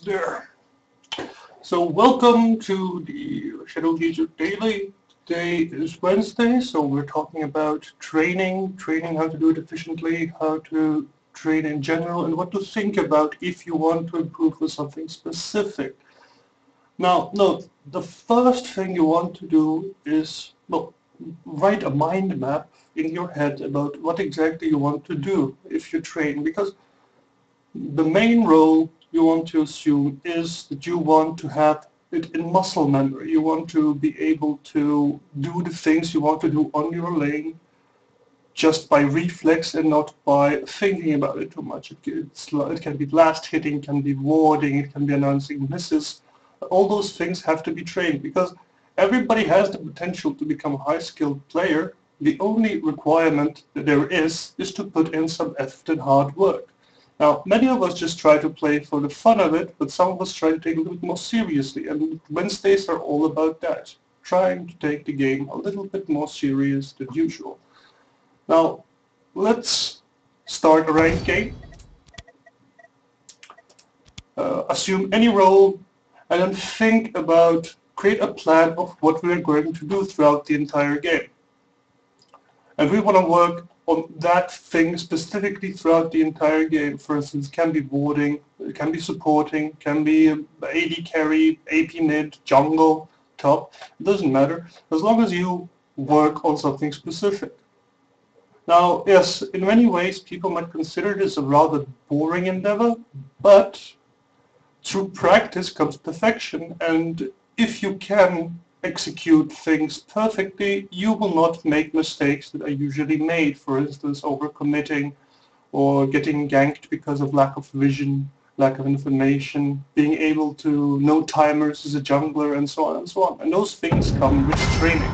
There. So welcome to the Shadow User Daily. Today is Wednesday, so we're talking about training, how to do it efficiently, how to train in general, and what to think about if you want to improve with something specific. Now, note, the first thing you want to do is, well, write a mind map in your head about what exactly you want to do if you train, because the main role you want to assume is that you want to have it in muscle memory. You want to be able to do the things you want to do on your lane just by reflex and not by thinking about it too much. It can be blast hitting, can be warding, it can be announcing misses. All those things have to be trained because everybody has the potential to become a high-skilled player. The only requirement that there is to put in some effort and hard work. Now, many of us just try to play for the fun of it, but some of us try to take it a little bit more seriously, and Wednesdays are all about that, trying to take the game a little bit more serious than usual. Now, let's start a ranked game. Assume any role, and then think about, create a plan of what we're going to do throughout the entire game. And we want to work on that thing specifically throughout the entire game. For instance, it can be warding, it can be supporting, can be AD carry, AP mid, jungle, top. It doesn't matter, as long as you work on something specific. Now, yes, in many ways people might consider this a rather boring endeavor, but through practice comes perfection, and if you can execute things perfectly, you will not make mistakes that are usually made, for instance, overcommitting or getting ganked because of lack of vision, lack of information, being able to know timers as a jungler, and so on and so on. And those things come with training.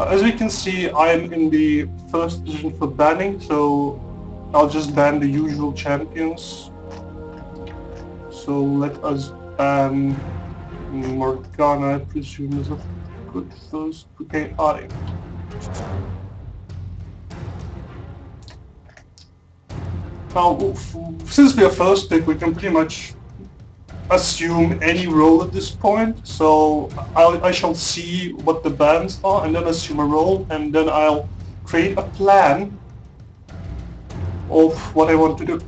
As we can see, I'm in the first position for banning, so I'll just ban the usual champions. So let us ban Morgana, I presume, is a good first. Okay, Ari. Now, since we are first pick, we can pretty much assume any role at this point. So I shall see what the bans are and then assume a role, and then I'll create a plan of what I want to do.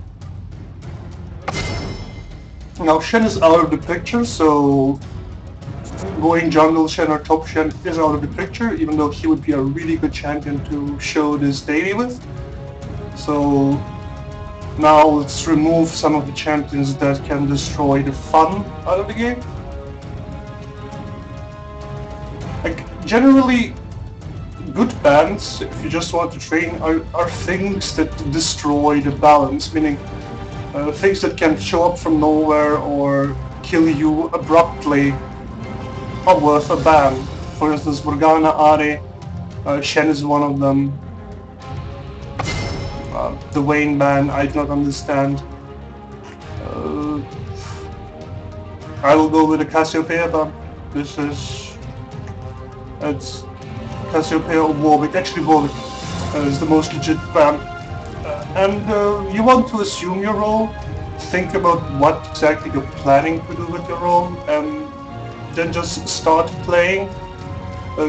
Now Shen is out of the picture, so going jungle Shen or top Shen is out of the picture, even though he would be a really good champion to show this daily with. So now let's remove some of the champions that can destroy the fun out of the game. Like, generally, good bans, if you just want to train, are things that destroy the balance, meaning things that can show up from nowhere or kill you abruptly are worth a ban. For instance, Morgana, Ari, Shen is one of them. The Wayne ban, I do not understand. I will go with the Cassiopeia ban. It's Cassiopeia or Warwick. Actually, Warwick is the most legit ban. And you want to assume your role, think about what exactly you're planning to do with your role, and then just start playing,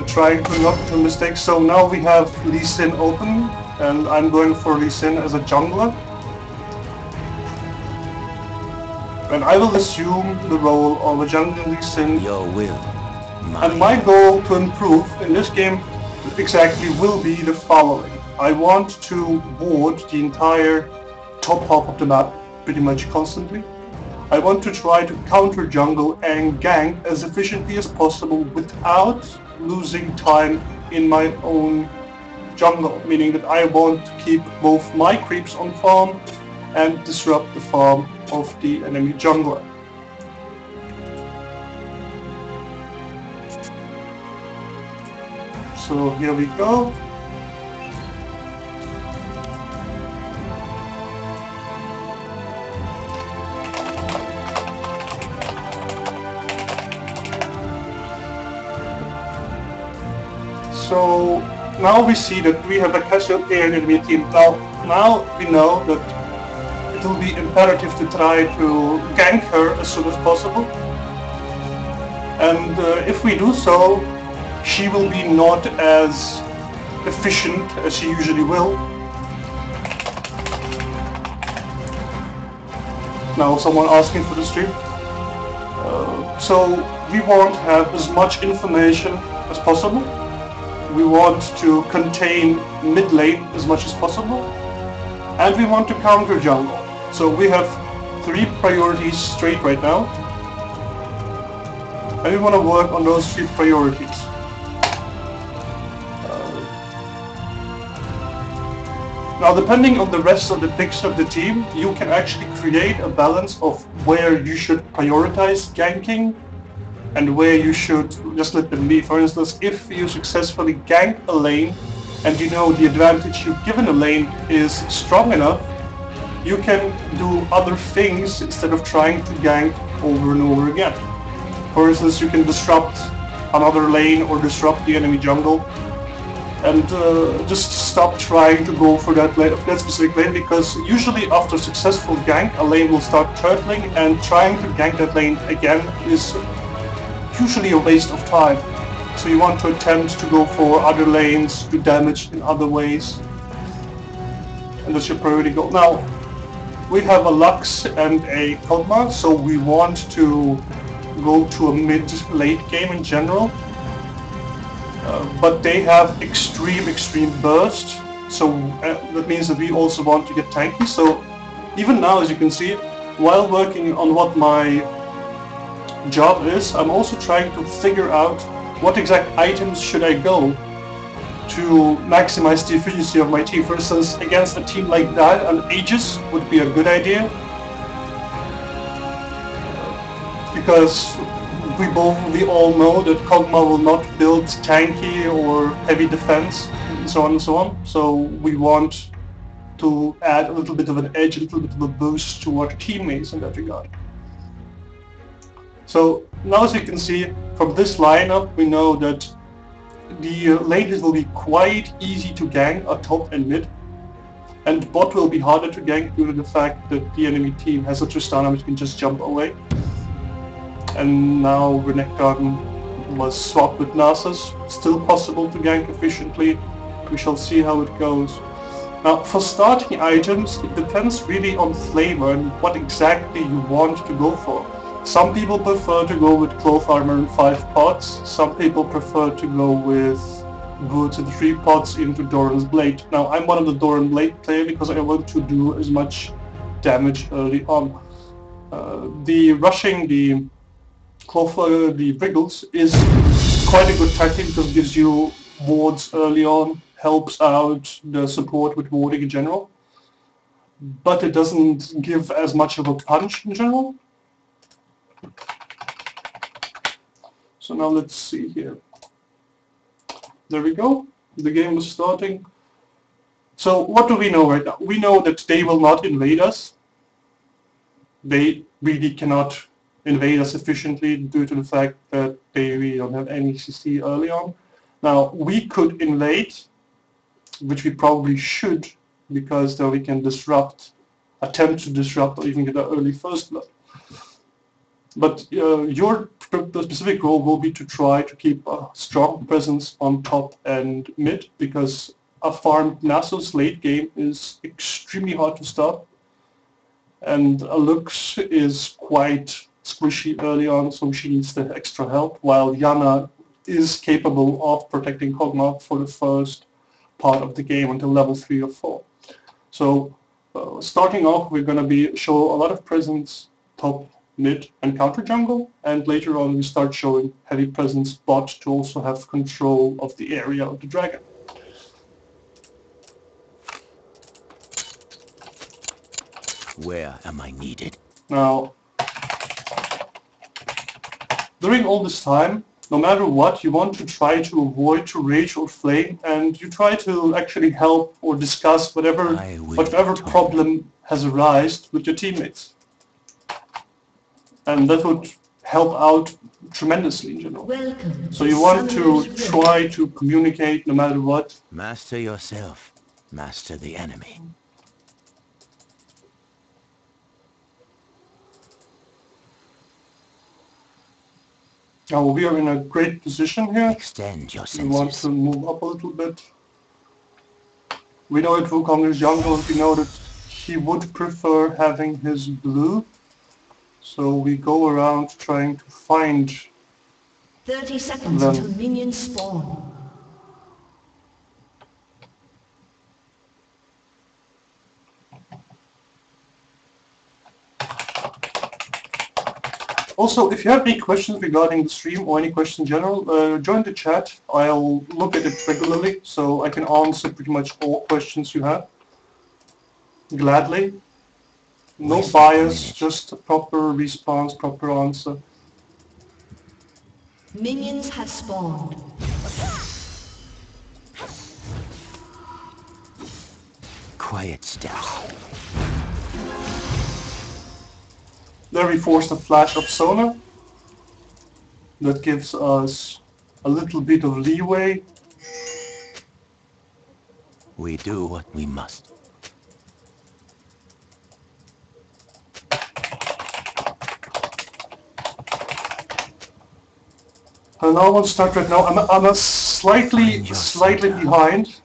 trying to not do mistakes. So now we have Lee Sin open, and I'm going for Lee Sin as a jungler. And I will assume the role of a jungler Lee Sin. Your will. And my goal to improve in this game exactly will be the following. I want to ward the entire top half of the map pretty much constantly. I want to try to counter jungle and gank as efficiently as possible without losing time in my own jungle, meaning that I want to keep both my creeps on farm and disrupt the farm of the enemy jungler. So here we go. So now we see that we have a Cassiopeia enemy team. Now we know that will be imperative to try to gank her as soon as possible. And if we do so, she will be not as efficient as she usually will. Now someone asking for the stream. So we want to have as much information as possible. We want to contain mid lane as much as possible. And we want to counter jungle. So we have 3 priorities straight right now. And we want to work on those 3 priorities. Now, depending on the rest of the picks of the team, you can actually create a balance of where you should prioritize ganking and where you should just let them be. For instance, if you successfully gank a lane and you know the advantage you've given a lane is strong enough, you can do other things instead of trying to gank over and over again. For instance, you can disrupt another lane or disrupt the enemy jungle, and just stop trying to go for that specific lane, because usually after successful gank, a lane will start turtling, and trying to gank that lane again is usually a waste of time. So you want to attempt to go for other lanes, do damage in other ways, and that's your priority goal. Now, we have a Lux and a Kog'Maw, so we want to go to a mid-late game in general. But they have extreme burst, so that means that we also want to get tanky. So even now, as you can see, while working on what my job is, I'm also trying to figure out what exact items should I go to maximize the efficiency of my team. For instance, against a team like that, an Aegis would be a good idea, because we all know that Kog'Maw will not build tanky or heavy defense, and so on and so on. So we want to add a little bit of an edge, a little bit of a boost to our teammates in that regard. So now, as you can see from this lineup, we know that the lanes will be quite easy to gank at top and mid, and bot will be harder to gank due to the fact that the enemy team has a Tristana which can just jump away. And now Renekton was swapped with Nasus. Still possible to gank efficiently. We shall see how it goes. Now, for starting items, it depends really on flavor and what exactly you want to go for. Some people prefer to go with cloth armor and 5 pots. Some people prefer to go with boots and 3 pots into Doran's Blade. Now, I'm one of the Doran Blade player because I want to do as much damage early on. Rushing the Wriggles is quite a good tactic because it gives you wards early on, helps out the support with warding in general, but it doesn't give as much of a punch in general. So now let's see here. There we go. The game is starting. So what do we know right now? We know that they will not invade us. They really cannot invade us efficiently due to the fact that they really don't have any CC early on. Now, we could invade, which we probably should, because then we can disrupt, attempt to disrupt, or even get an early first blood. But your specific role will be to try to keep a strong presence on top and mid, because a farmed Nasus late game is extremely hard to stop, and a Lux is quite squishy early on, so she needs the extra help, while Yana is capable of protecting Kog'Maw for the first part of the game until level 3 or 4. So starting off, we're going to show a lot of presence top, mid and counter jungle, and later on we start showing heavy presence bot to also have control of the area of the dragon. Where am I needed? Now, during all this time, no matter what, you want to try to avoid to rage or flame, and you try to actually help or discuss whatever problem has arisen with your teammates. And that would help out tremendously in general. So you want to try to communicate no matter what. Master yourself, master the enemy. Now we are in a great position here. Extend your We want senses. to move up a little bit. We know it will come to his jungle, and we know that he would prefer having his blue. So we go around trying to find 30 seconds them. until minions spawn. Also, if you have any questions regarding the stream or any questions in general, join the chat. I'll look at it regularly, so I can answer pretty much all questions you have. Gladly. No bias, just a proper response, proper answer. Minions have spawned. Quiet steps. There we forced a flash of sonar. That gives us a little bit of leeway. We do what we must. And I want to start right now. I'm a slightly behind,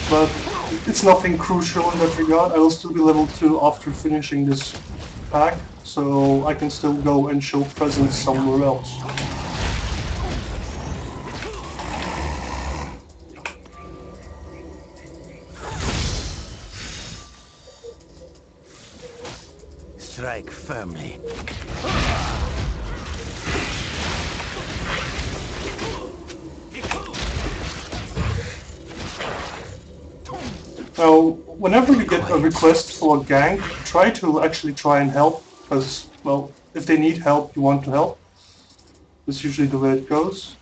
but it's nothing crucial in that regard. I will still be level 2 after finishing this pack, so I can still go and show presence somewhere else. Strike firmly. Now, whenever we get a request for a gank, try and help, because, well, if they need help, you want to help. That's usually the way it goes.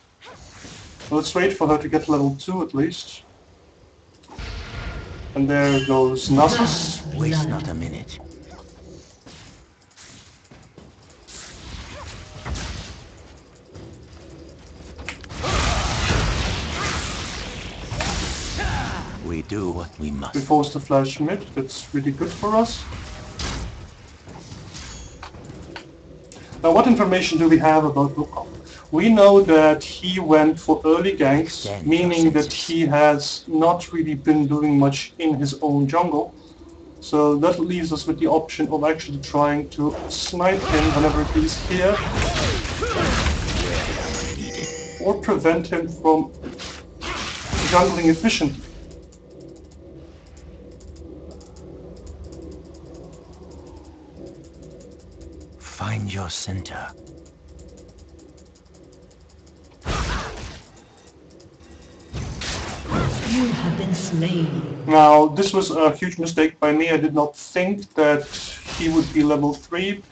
Let's wait for her to get level 2 at least. And there goes Nasus. Waste not a minute. We do what we must. We forced the flash mid, that's really good for us. Now what information do we have about Wukong? We know that he went for early ganks, meaning that he has not really been doing much in his own jungle. So that leaves us with the option of actually trying to snipe him whenever he's here, or prevent him from jungling efficiently. Find your center. You have been slain. Now, this was a huge mistake by me. I did not think that he would be level 3.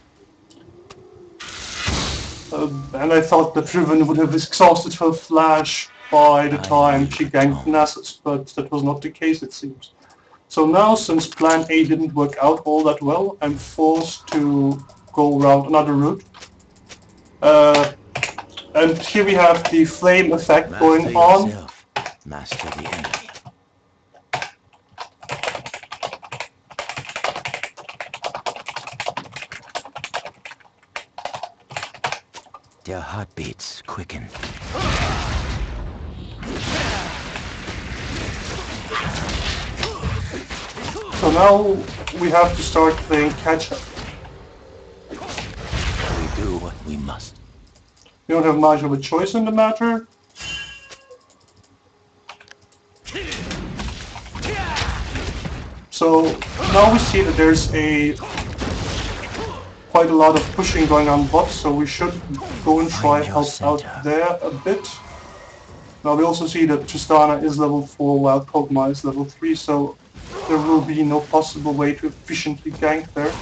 And I thought that Riven would have exhausted her flash by the time she ganked Nasus, but that was not the case, it seems. So now, since plan A didn't work out all that well, I'm forced to go around another route. And here we have the flame effect going on. Master the enemy. Their heartbeats quicken. So now we have to start playing catch-up. We do what we must. We don't have much of a choice in the matter. So now we see that there's quite a lot of pushing going on bot, so we should go and try help out there a bit. Now we also see that Tristana is level 4 while Kog'Maw is level 3, so there will be no possible way to efficiently gank there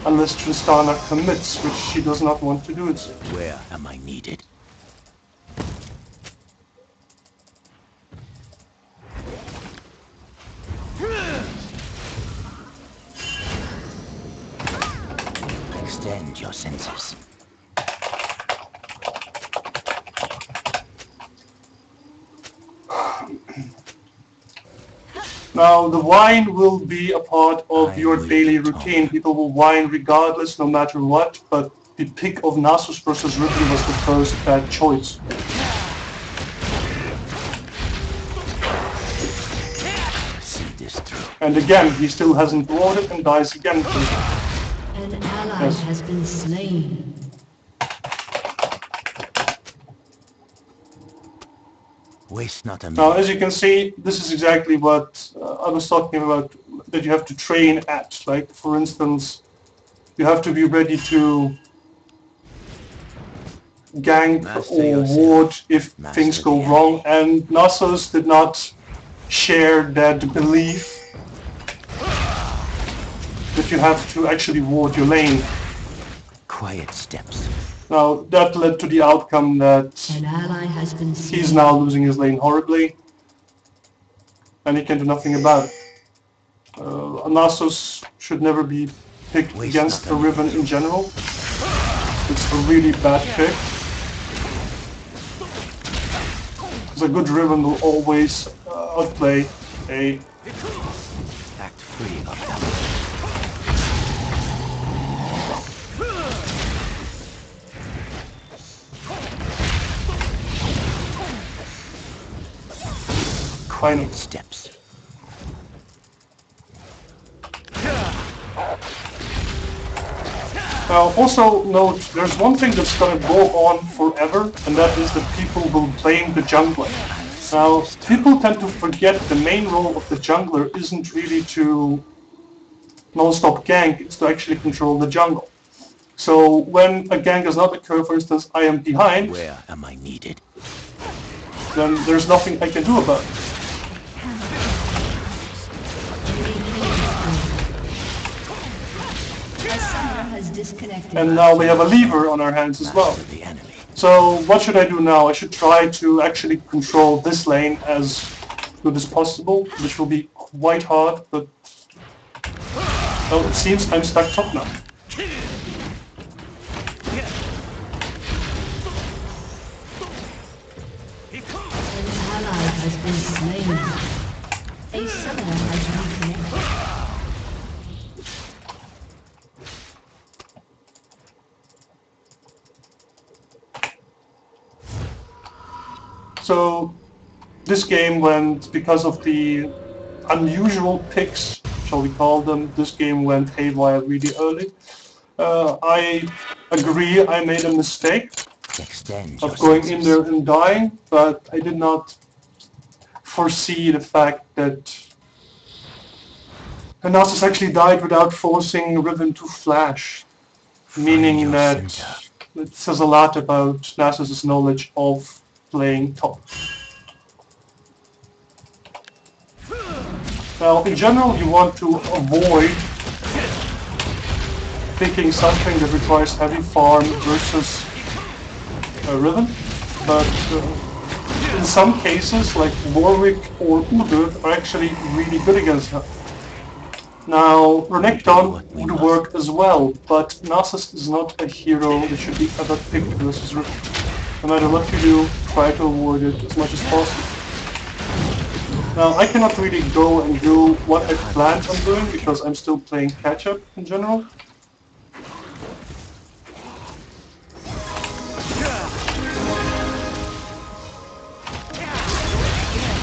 unless Tristana commits, which she does not want to do it. Where am I needed? Extend your senses. Now, the wine will be a part of your daily routine. People will whine regardless, no matter what, but the pick of Nasus versus Riven was the first bad choice. See this through. And again, he still hasn't warded and dies again. An ally Yes. has been slain. Waste not a Now, minute. as you can see, this is exactly what I was talking about, that you have to train at. Like, for instance, you have to be ready to gank Master or yourself. ward if Master things go the wrong, and Nasus did not share that belief that you have to actually ward your lane. Quiet steps. Now, that led to the outcome that An ally has been slain. he's now losing his lane horribly, and he can do nothing about it. Nasus should never be picked Waste against a nothing. Riven in general. It's a really bad pick. Because a good Riven will always outplay a... Act free of them. Final. Steps. Now, also note, there's one thing that's going to go on forever, and that is that people will blame the jungler. Now, people tend to forget the main role of the jungler isn't really to non-stop gank, it's to actually control the jungle. So when a gank does not occur, for instance, I am behind, Where am I needed? then there's nothing I can do about it. A summoner has disconnected. And now we have a lever on our hands as well. Master the enemy. So what should I do now? I should try to actually control this lane as good as possible, which will be quite hard, but well, it seems I'm stuck top now. An ally has been slain. A summoner has reconnected. So this game went, because of the unusual picks, shall we call them, this game went haywire really early. I agree I made a mistake Extend of your going in senses. there and dying, but I did not foresee the fact that Nasus actually died without forcing Riven to flash, meaning your that center. it says a lot about Nasus' knowledge of playing top. Now, in general, you want to avoid picking something that requires heavy farm versus a Riven, but in some cases, like Warwick or Udyr, are actually really good against her. Now, Renekton would work as well, but Nasus is not a hero that should be ever picked versus Riven. No matter what you do, try to avoid it as much as possible. Now, I cannot really go and do what I planned on doing because I'm still playing catch-up in general.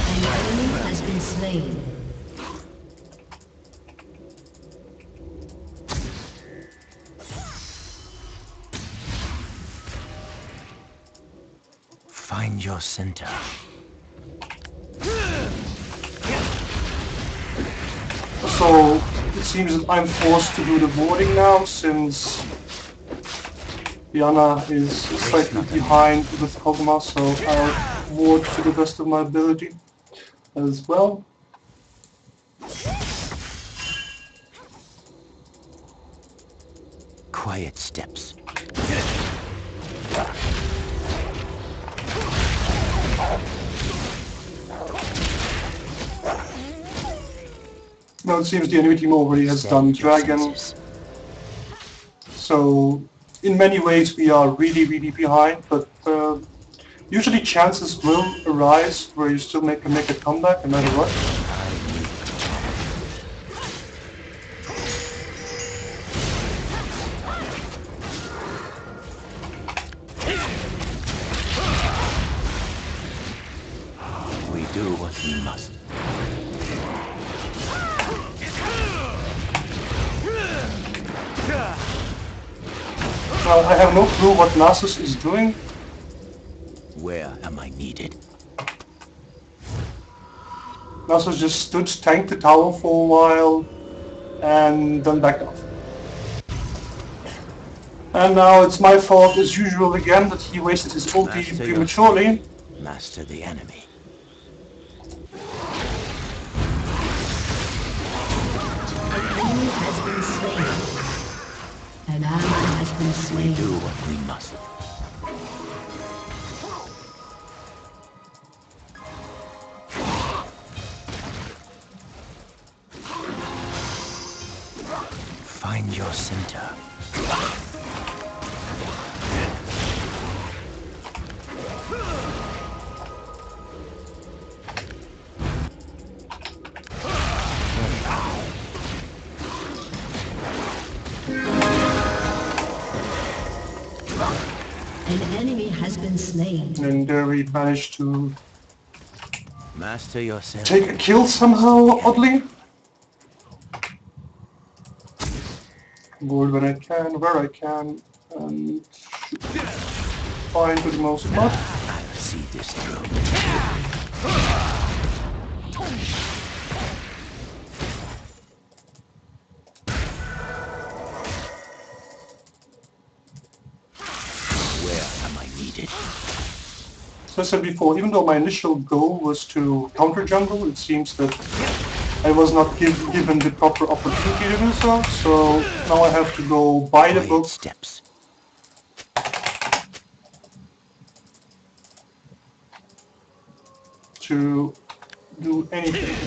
An enemy has been slain. Find your center. So, it seems that I'm forced to do the boarding now since Diana is slightly behind with Kog'Maw, so I'll ward to the best of my ability as well. Quiet steps. Now it seems the enemy team already has done Extend your Dragon, senses. so in many ways we are really behind, but usually chances will arise where you still make a comeback no matter what. what we must. Now, I have no clue what Nasus is doing. Where am I needed? Nasus just stood, tanked the tower for a while, and then backed off. And now it's my fault as usual again that he wasted his ulti Master prematurely. Master the enemy. An enemy has been slain. An ally has been slain. Do what we must. Find your center. An enemy has been slain. And there we managed to Master yourself. take a kill somehow, oddly. Board when I can, where I can, and fine for the most part. I'll see this through. Where am I needed? As I said before, even though my initial goal was to counter jungle, it seems that I was not given the proper opportunity to do so, so now I have to go buy the book Steps. to do anything.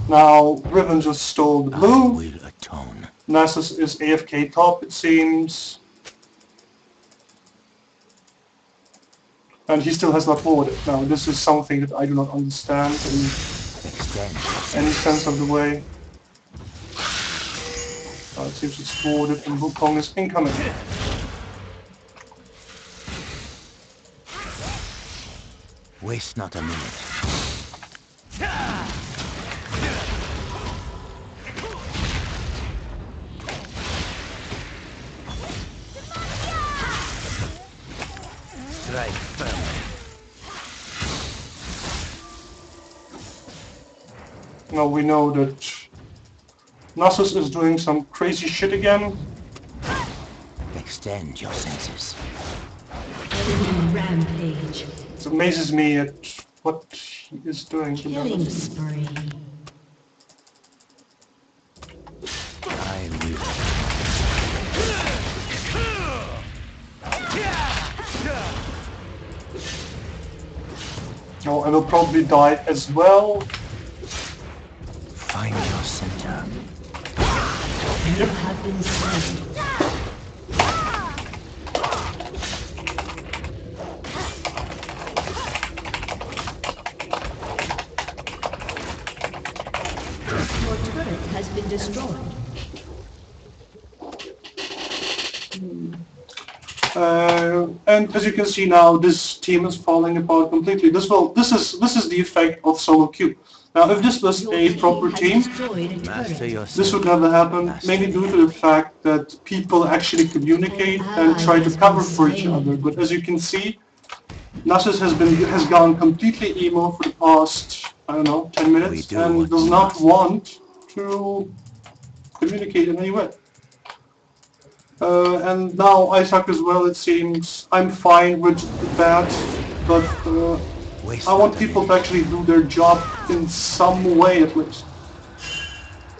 Now, Riven just stole the blue. I will atone. Nasus is AFK top, it seems. And he still has not forwarded. Now, this is something that I do not understand in any sense of the way. It seems it's forwarded and Wukong is incoming. Waste not a minute. Strike firmly. Now we know that Nasus is doing some crazy shit again. Extend your senses. Enemy rampage. It amazes me at what he is doing. To be Killing honest. spree. I will. Oh, I will probably die as well. Find your center. You have been slain. Your turret has been destroyed. And as you can see now, this team is falling apart completely. This is the effect of solo queue. Now, if this was a proper team, Master yourself. this would never happen, mainly due to the fact that people actually communicate and try to cover for each other. But as you can see, Nasus has gone completely emo for the past, I don't know, 10 minutes and does not want to communicate in any way. And now Isaac as well, it seems. I'm fine with that, but I want people to actually do their job in some way at least.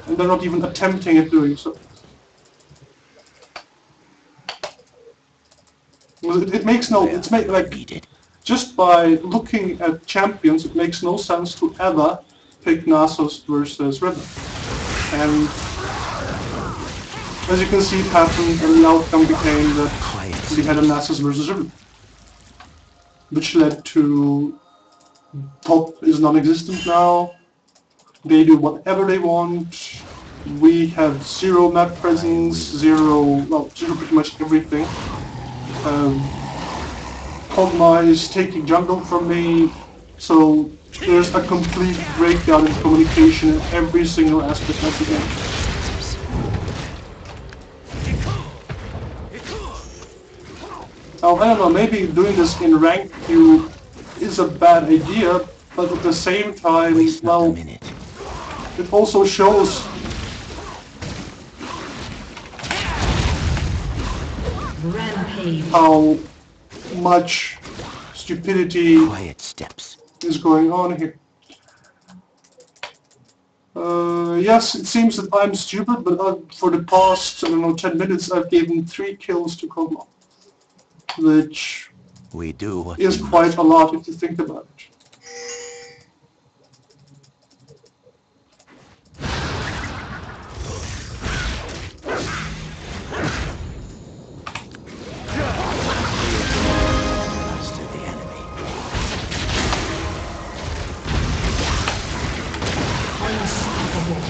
And they're not even attempting at doing so. It makes no, just by looking at champions, it makes no sense to ever pick Nasus versus Riven. And as you can see, pattern and the outcome became that we had a Nasus versus Riven, which led to top is non-existent now. They do whatever they want. We have zero map presence, zero pretty much everything. Kog'Maw is taking jungle from me, so there's a complete breakdown in communication in every single aspect of the game. Now, I don't know, maybe doing this in rank queue is a bad idea, but at the same time, Waste not a well, minute. it also shows Rampage. how much stupidity Quiet steps. is going on here. Yes, it seems that I'm stupid, but for the past, I don't know, 10 minutes, I've given 3 kills to Kog'Maw, which We do what is we quite must. a lot if you think about it. Master the enemy. Unstoppable.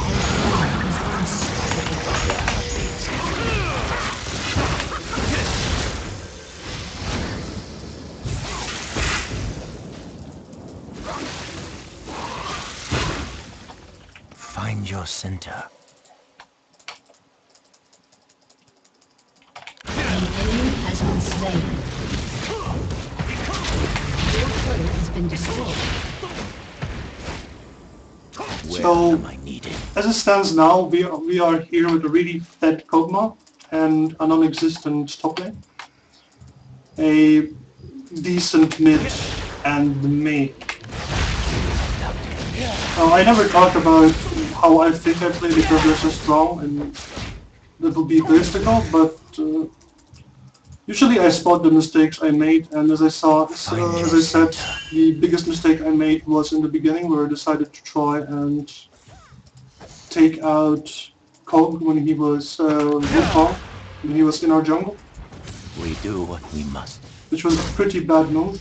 Everyone is unstoppable. Find your center. An enemy has been slain. Your turret has been destroyed. Where So- am I needed? As it stands now, we are here with a really fat Kog'Maw and a non-existent top lane, a decent mid, and me. I never talk about how I think I play because they're so strong and that would be egoistical, but usually I spot the mistakes I made, and as I said, the biggest mistake I made was in the beginning where I decided to try and take out Kog when he was Wukong, when he was in our jungle, We do what we must. which was a pretty bad move.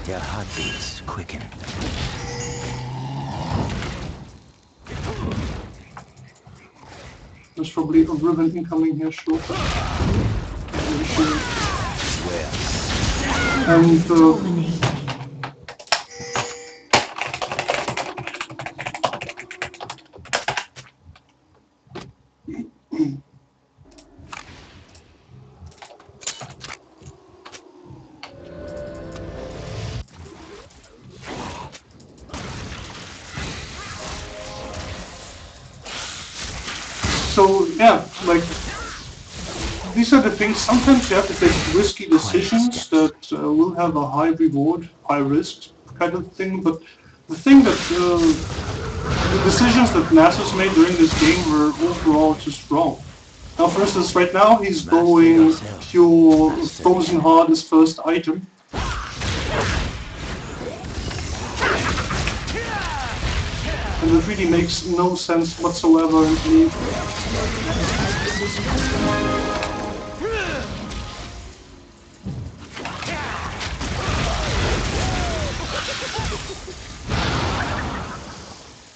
Their heartbeats quicken. There's probably a Riven incoming here shortly. Where? And Dominating. so yeah, like these are the things. Sometimes you have to take risky decisions that will have a high reward, high risk kind of thing. But the thing that the decisions that Nasus made during this game were overall just wrong. Now, for instance, right now he's Master going yourself. pure Master Frozen Heart as first item. And it really makes no sense whatsoever to me.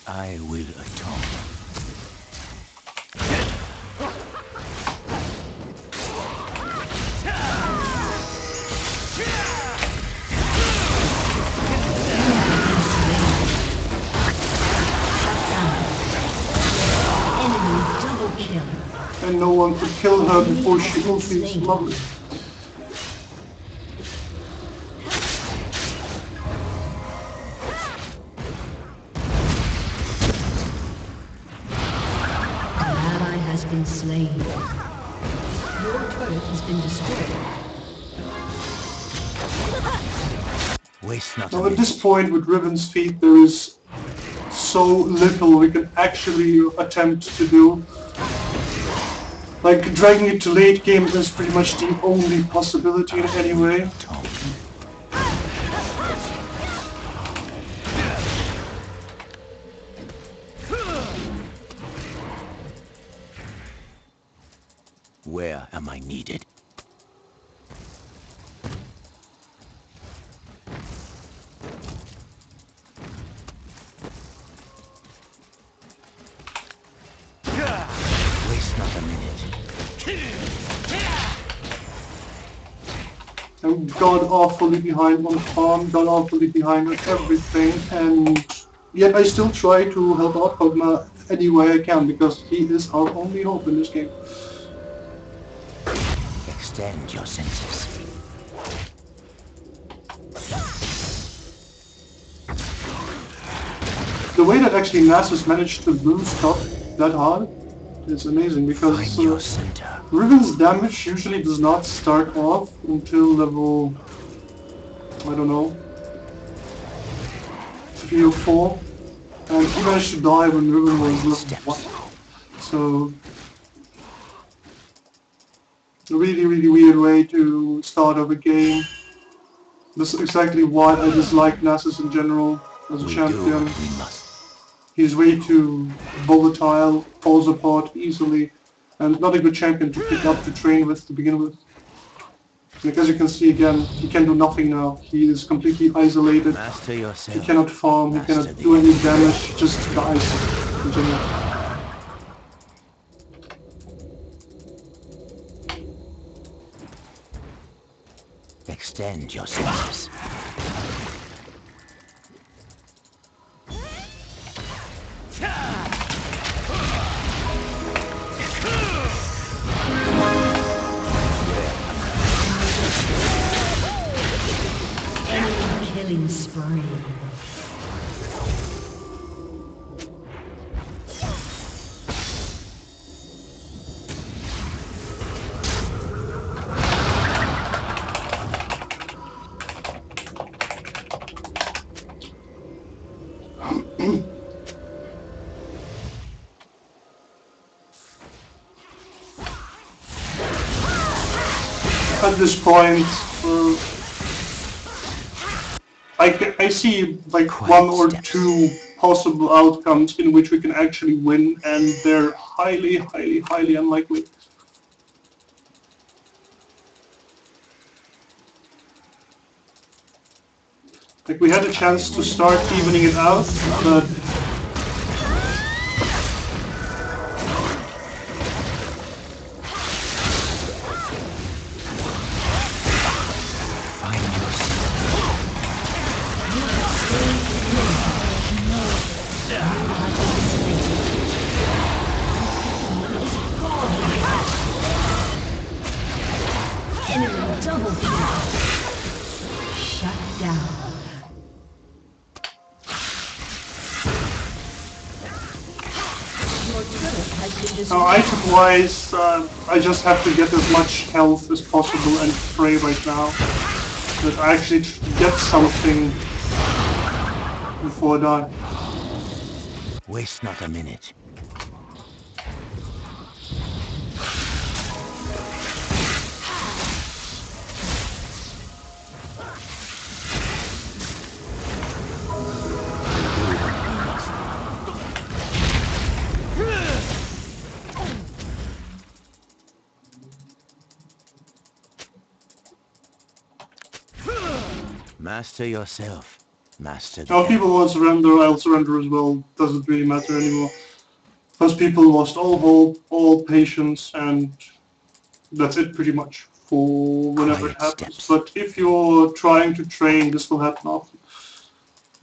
I will atone. Enemy double kill. And no one could kill her before she ulties. Lovely. An ally has been slain. Your turret has been destroyed. Waste not a Now at minute. this point with Riven's feet there is so little we can actually attempt to do. Like dragging it to late game is pretty much the only possibility in any way. Atone. Where am I needed? minute. I'm god awfully behind on farm, god awfully behind on everything, and yet I still try to help out Kog'Maw any way I can because he is our only hope in this game. Extend your senses. The way that actually Nasus managed to boost top that hard is amazing because Find your center. Riven's damage usually does not start off until level, I don't know, 3 or 4, and he managed to die when Riven was level 1. So, a really, really weird way to start off a game. This is exactly why I dislike Nasus in general as a champion. He's way too volatile, falls apart easily, and not a good champion to pick up to train with to begin with. Like as you can see again, he can do nothing now. He is completely isolated. Master yourself. He cannot farm, he cannot do any damage, just dies in general. Extend your senses. Enemy killing spree. At this point, I see like one or two possible outcomes in which we can actually win, and they're highly, highly, highly unlikely. Like we had a chance to start evening it out, but Double kill. Shut down. Your turret has been destroyed. now item-wise, I just have to get as much health as possible and pray right now that I actually get something before I die. Waste not a minute. Master yourself. Master the Now if people won't surrender, I'll surrender as well. Doesn't really matter anymore. Because people lost all hope, all patience, and that's it pretty much for whenever it happens. But if you're trying to train, this will happen often.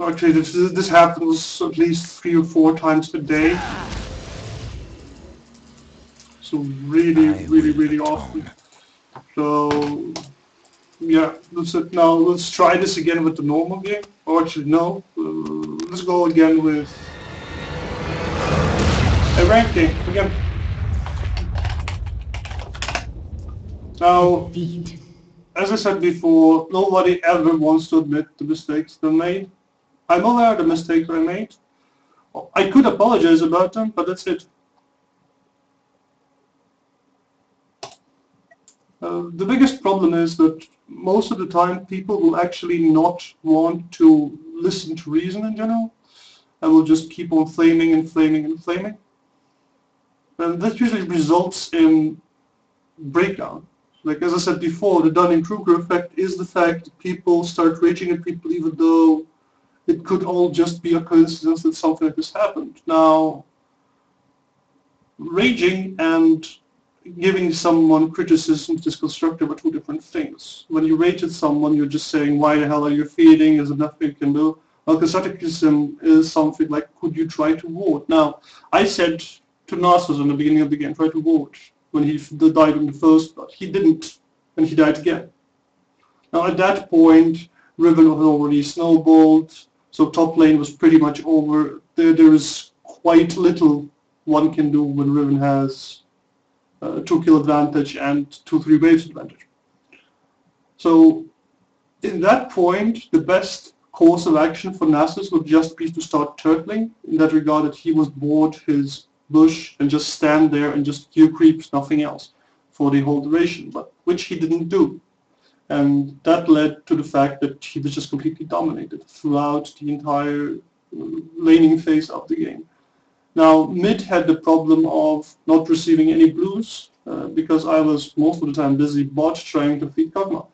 Actually, this happens at least 3 or 4 times a day. So really, really, really often. So yeah, that's it. Now let's try this again with the normal game. Or actually, no. Let's go again with a ranked game again. Now, as I said before, nobody ever wants to admit the mistakes they made. I'm aware of the mistakes I made. I could apologize about them, but that's it. The biggest problem is that most of the time people will actually not want to listen to reason in general. I will just keep on flaming and flaming and flaming. And that usually results in breakdown. Like as I said before, the Dunning-Kruger effect is the fact that people start raging at people even though it could all just be a coincidence that something like this happened. Now, raging and giving someone criticism which is constructive are two different things. When you rated someone, you're just saying, why the hell are you feeding? Is there nothing you can do? Well, constructive criticism is something like, could you try to vote? Now, I said to Narcissus in the beginning of the game, try to vote when he died in the first blood. He didn't, and he died again. Now, at that point, Riven was already snowballed, so top lane was pretty much over. There is quite little one can do when Riven has 2-kill advantage and 2-3 waves advantage. So in that point, the best course of action for Nasus would just be to start turtling, in that regard that he was bored his bush and just stand there and just queue creeps, nothing else, for the whole duration, but which he didn't do. And that led to the fact that he was just completely dominated throughout the entire laning phase of the game. Now, mid had the problem of not receiving any blues because I was most of the time busy bot trying to feed Kog'Maw.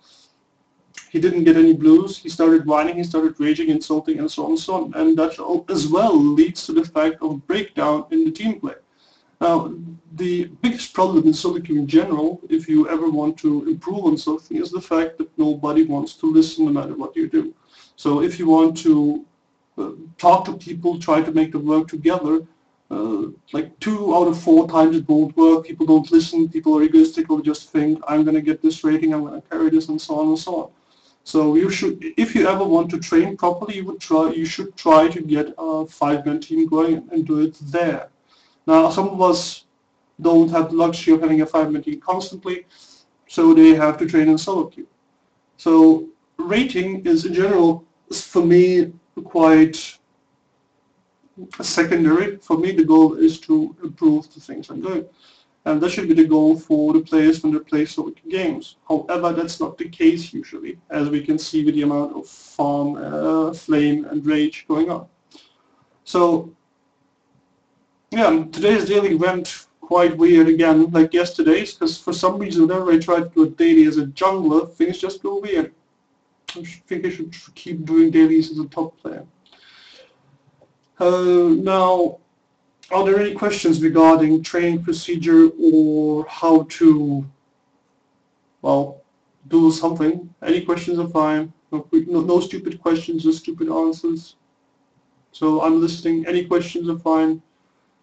He didn't get any blues, he started whining, he started raging, insulting, and so on and so on. And that as well leads to the fact of breakdown in the team play. Now, the biggest problem in solo queue in general, if you ever want to improve on something, is the fact that nobody wants to listen no matter what you do. So if you want to talk to people, try to make them work together, like 2 out of 4 times it won't work. People don't listen, people are egoistical, just think, I'm going to get this rating, I'm going to carry this, and so on and so on. So you should, if you ever want to train properly, you should try to get a 5-man team going and do it there. Now, some of us don't have the luxury of having a 5-man team constantly, so they have to train in solo queue. So rating is in general, for me, quite secondary. For me, the goal is to improve the things I'm doing. And that should be the goal for the players when they play solo games. However, that's not the case usually, as we can see with the amount of farm, flame, and rage going on. So, yeah, today's daily went quite weird again, like yesterday's, because for some reason, whenever I try to do a daily as a jungler, things just go weird. I think I should keep doing dailies as a top player. Now, are there any questions regarding training procedure or how to, well, do something? Any questions are fine. No stupid questions, just stupid answers. So I'm listening. Any questions are fine.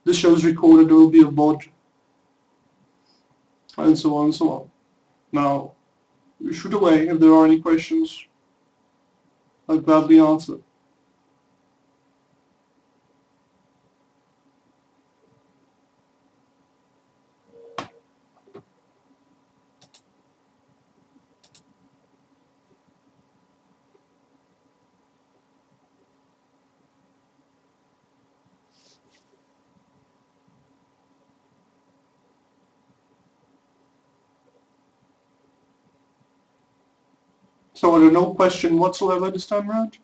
This show is recorded. There will be a VOD, and so on and so on. Now, shoot away if there are any questions. I'll gladly answer. So there are no question whatsoever this time around.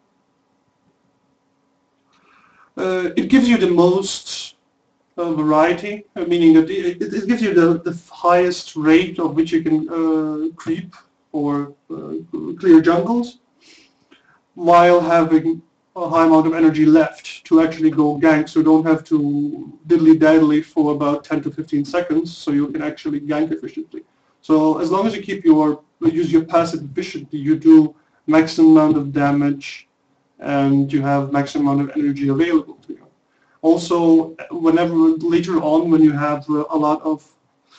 It gives you the most variety, meaning that it gives you the highest rate of which you can creep or clear jungles, while having a high amount of energy left to actually go gank, so you don't have to diddly-daddly for about 10 to 15 seconds, so you can actually gank efficiently. So as long as you keep use your passive efficiently, you do maximum amount of damage and you have maximum amount of energy available to you. Also, whenever later on when you have a lot of,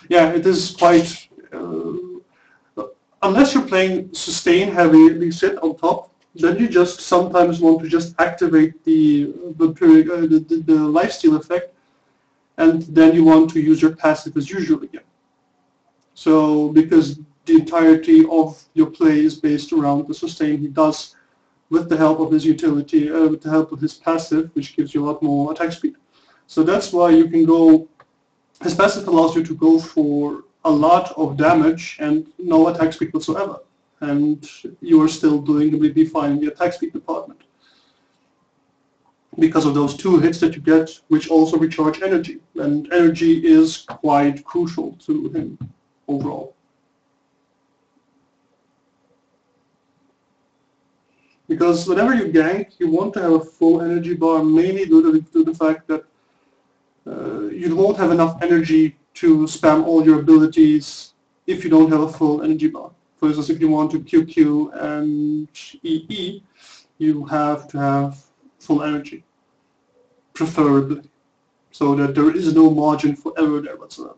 yeah, it is quite, unless you're playing sustain heavy, sit on top, then you just sometimes want to just activate the lifesteal effect, and then you want to use your passive as usual again. So because the entirety of your play is based around the sustain he does with the help of his utility, with the help of his passive, which gives you a lot more attack speed. So that's why you can go, his passive allows you to go for a lot of damage and no attack speed whatsoever. And you are still doing completely fine in the attack speed department, because of those 2 hits that you get, which also recharge energy. And energy is quite crucial to him overall. Because whenever you gank, you want to have a full energy bar, mainly due to the fact that you won't have enough energy to spam all your abilities if you don't have a full energy bar. For instance, if you want to QQ and EE, you have to have full energy, preferably, so that there is no margin for error there whatsoever.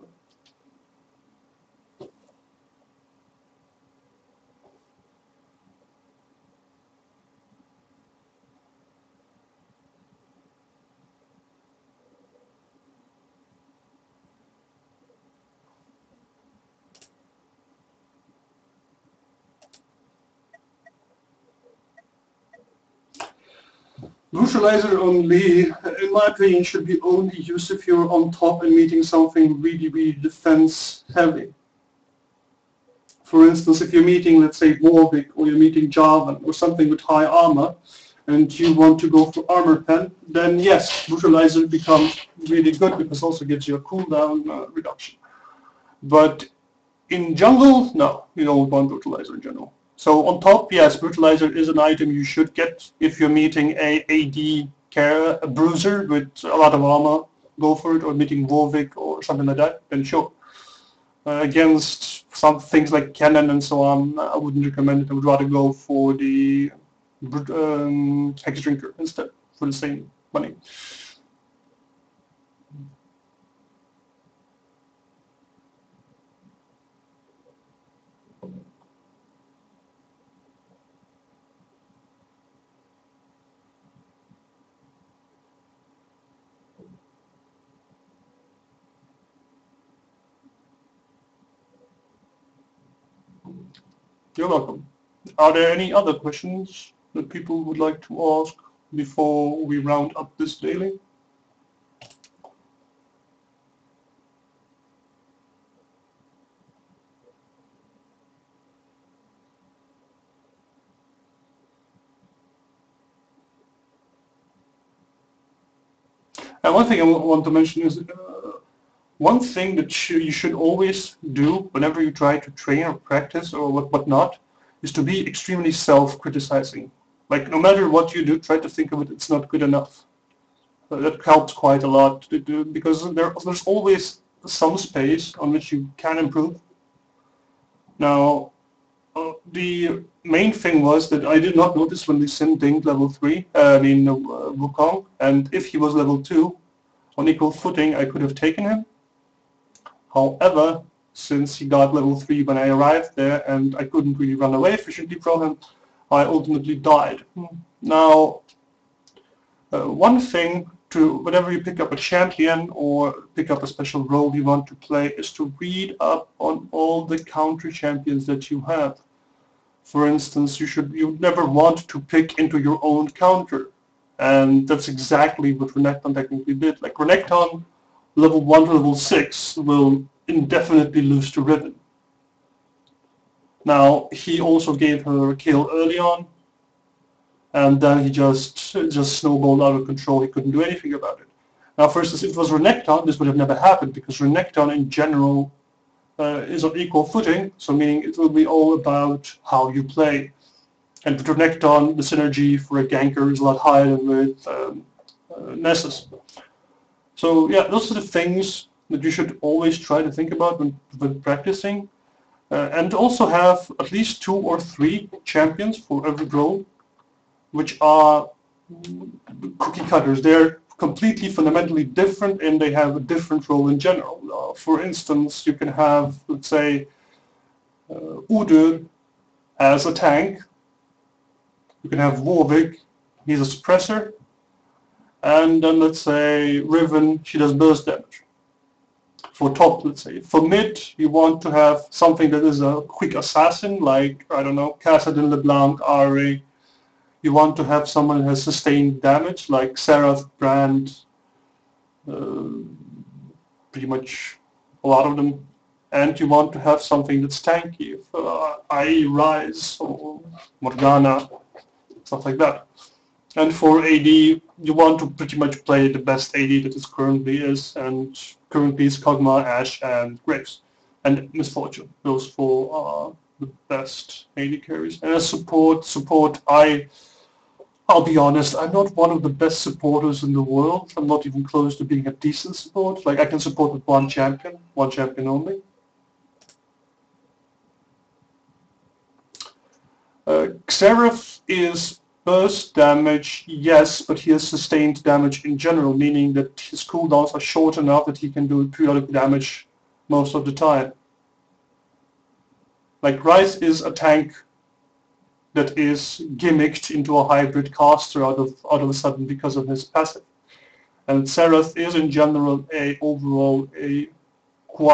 Neutralizer only, in my opinion, should be only used if you're on top and meeting something really, really defense heavy. For instance, if you're meeting, let's say, Warwick, or you're meeting Jarvan, or something with high armor, and you want to go for armor pen, then yes, Neutralizer becomes really good because it also gives you a cooldown reduction. But in jungle, no, you don't want Brutalizer in general. So on top, yes, Brutalizer is an item you should get if you're meeting a AD a bruiser with a lot of armor, go for it, or meeting Warwick or something like that, then sure. Against some things like Cannon and so on, I wouldn't recommend it. I would rather go for the Hex Drinker instead for the same money. You're welcome. Are there any other questions that people would like to ask before we round up this daily? And one thing I want to mention is one thing that you should always do whenever you try to train or practice or whatnot is to be extremely self-criticizing. Like, no matter what you do, try to think of it, it's not good enough. That helps quite a lot because there's always some space on which you can improve. Now, the main thing was that I did not notice when Lee Sin dinged level 3, Wukong, and if he was level 2, on equal footing, I could have taken him. However, since he got level 3 when I arrived there and I couldn't really run away efficiently from him, I ultimately died. Now, one thing whenever you pick up a champion or pick up a special role you want to play is to read up on all the counter champions that you have. For instance, you never want to pick into your own counter. And that's exactly what Renekton technically did. Like, Renekton level 1 to level 6 will indefinitely lose to Riven. Now, he also gave her a kill early on, and then he just snowballed out of control. He couldn't do anything about it. Now, for instance, if it was Renekton, this would have never happened, because Renekton in general is on equal footing, so meaning it will be all about how you play. And with Renekton, the synergy for a ganker is a lot higher than with Nessus. So yeah, those are the things that you should always try to think about when practicing. And also have at least 2 or 3 champions for every role, which are cookie cutters. They're completely fundamentally different and they have a different role in general. For instance, you can have, let's say, Udyr as a tank. You can have Warwick, he's a suppressor. And then let's say Riven, she does burst damage. For top, let's say. For mid, you want to have something that is a quick assassin, like, I don't know, Kassadin, LeBlanc, Ari. You want to have someone who has sustained damage, like Seraph, Brand, pretty much a lot of them. And you want to have something that's tanky, i.e. Rise or Morgana, stuff like that. And for AD, you want to pretty much play the best AD that it currently is, and currently is Kog'Maw, Ashe, and Graves. And Misfortune. Those 4 are the best AD carries. And as support, I'll be honest, I'm not one of the best supporters in the world. I'm not even close to being a decent support. Like, I can support with 1 champion, one champion only. Xerath is burst damage, yes, but he has sustained damage in general, meaning that his cooldowns are short enough that he can do periodic damage most of the time. Like Ryze is a tank that is gimmicked into a hybrid caster out of a sudden because of his passive. And Xerath is in general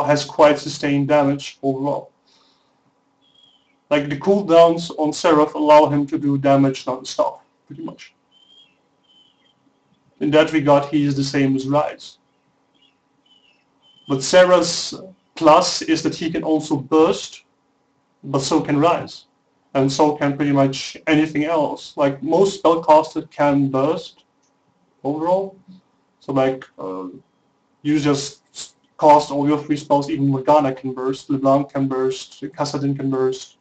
has quite sustained damage overall. Like the cooldowns on Xerath allow him to do damage non-stop, pretty much. In that regard, he is the same as Ryze. But Xerath's plus is that he can also burst, but so can Ryze. And so can pretty much anything else. Like most spellcasters can burst overall. So like you just cast all your free spells, even Morgana can burst, LeBlanc can burst, Kassadin can burst.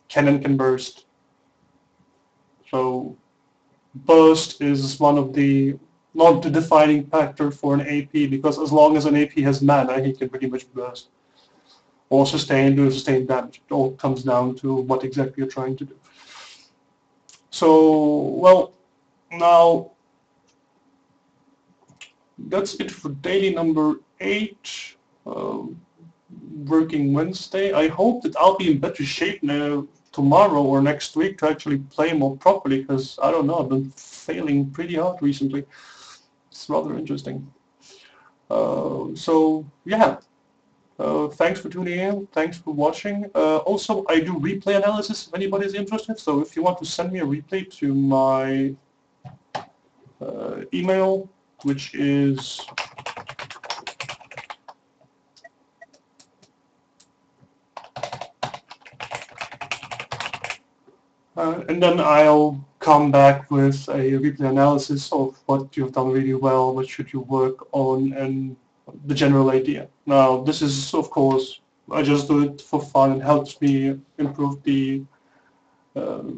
Cannon can burst. So burst is one of not the defining factor for an AP, because as long as an AP has mana, he can pretty much burst or do sustained damage. It all comes down to what exactly you're trying to do. So, well, now that's it for daily number 8. Working Wednesday. I hope that I'll be in better shape now tomorrow or next week to actually play more properly, because I don't know, I've been failing pretty hard recently. It's rather interesting. So yeah, thanks for tuning in, thanks for watching. Also, I do replay analysis if anybody's interested, so if you want to send me a replay to my email, which is and then I'll come back with a replay analysis of what you've done really well, what should you work on, and the general idea. Now, this is, of course, I just do it for fun. It helps me improve the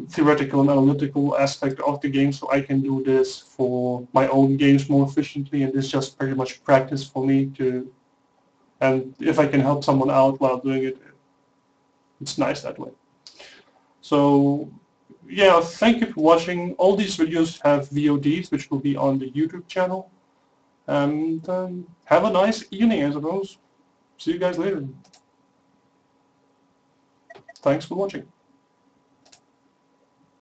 theoretical and analytical aspect of the game, so I can do this for my own games more efficiently, and it's just pretty much practice for me to, and if I can help someone out while doing it, it's nice that way. So yeah, thank you for watching. All these videos have VODs, which will be on the YouTube channel. And have a nice evening, I suppose. See you guys later. Thanks for watching.